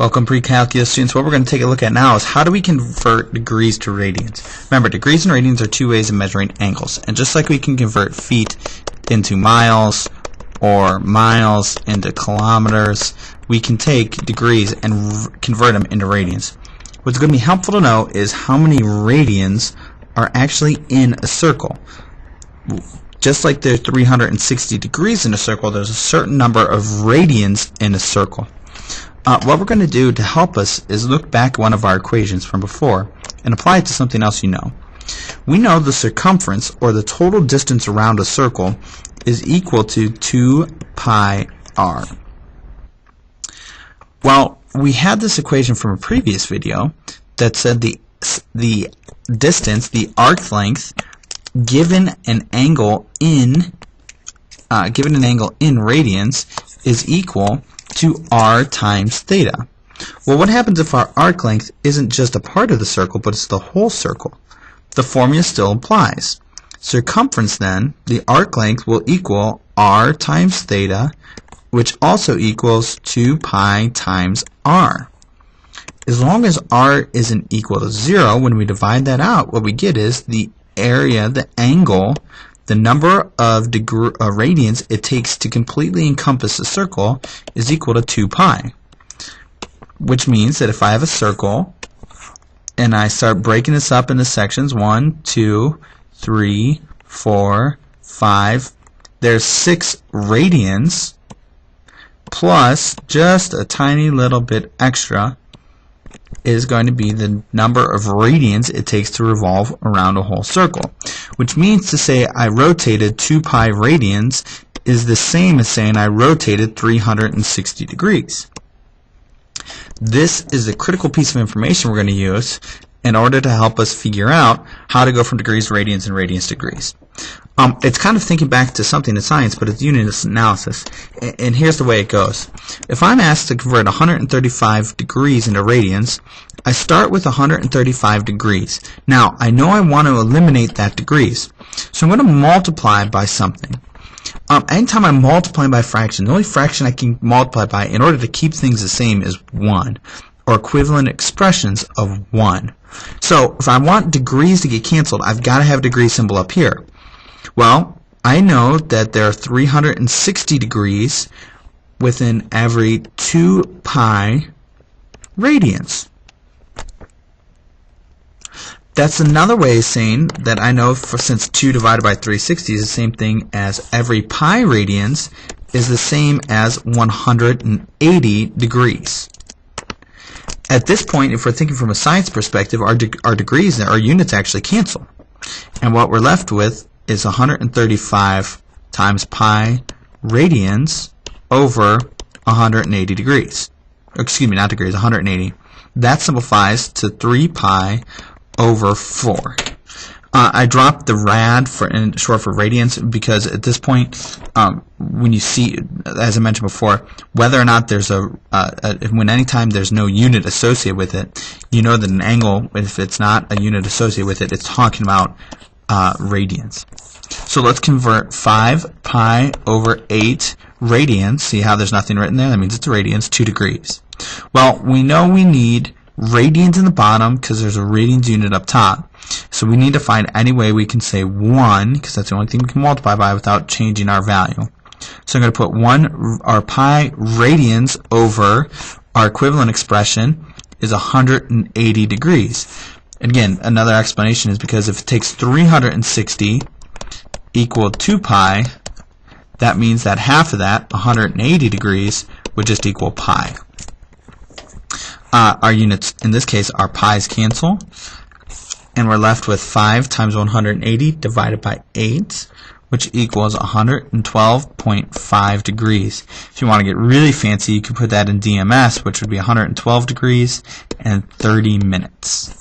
Welcome pre-calculus students. What we're going to take a look at now is how do we convert degrees to radians. Remember, degrees and radians are two ways of measuring angles. And just like we can convert feet into miles or miles into kilometers, we can take degrees and convert them into radians. What's going to be helpful to know is how many radians are actually in a circle. Just like there's 360 degrees in a circle, there's a certain number of radians in a circle. What we're going to do to help us is look back at one of our equations from before and apply it to something else you know. We know the circumference, or the total distance around a circle, is equal to 2 pi r. Well, we had this equation from a previous video that said the distance, the arc length, given an angle in radians, is equal to r times theta. Well, what happens if our arc length isn't just a part of the circle, but it's the whole circle? The formula still applies. Circumference, then, the arc length will equal r times theta, which also equals 2 pi times r. As long as r isn't equal to 0, when we divide that out, what we get is the area, the angle, the number of radians it takes to completely encompass a circle is equal to 2 pi. Which means that if I have a circle and I start breaking this up into sections, 1, 2, 3, 4, 5, there's 6 radians plus just a tiny little bit extra is going to be the number of radians it takes to revolve around a whole circle. Which means to say I rotated 2 pi radians is the same as saying I rotated 360 degrees. This is a critical piece of information we're going to use in order to help us figure out how to go from degrees to radians and radians to degrees. It's kind of thinking back to something in science, but it's unit analysis. And here's the way it goes. If I'm asked to convert 135 degrees into radians, I start with 135 degrees. Now, I know I want to eliminate that degrees, so I'm going to multiply by something. Anytime I'm multiplying by a fraction, the only fraction I can multiply by in order to keep things the same is 1, or equivalent expressions of 1. So, if I want degrees to get canceled, I've got to have a degree symbol up here. Well, I know that there are 360 degrees within every 2 pi radians. That's another way of saying that I know, since 2 divided by 360 is the same thing as every pi radians is the same as 180 degrees. At this point, if we're thinking from a science perspective, our degrees, our units actually cancel. And what we're left with is 135 times pi radians over 180 degrees. Excuse me, not degrees, 180. That simplifies to 3 pi over 4. I dropped the rad in short for radians because at this point, when you see, as I mentioned before, whether or not there's anytime there's no unit associated with it, you know that an angle, if it's not a unit associated with it, it's talking about radians. So let's convert 5 pi over 8 radians. See how there's nothing written there? That means it's radians, 2 degrees. Well, we know we need radians in the bottom because there's a radians unit up top. So we need to find any way we can say 1, because that's the only thing we can multiply by without changing our value. So I'm going to put our pi radians over our equivalent expression is 180 degrees. Again, another explanation is because if it takes 360 equal 2 pi, that means that half of that, 180 degrees, would just equal pi. Our units, in this case, our pi's cancel, and we're left with 5 times 180 divided by 8, which equals 112.5 degrees. If you want to get really fancy, you can put that in DMS, which would be 112 degrees and 30 minutes.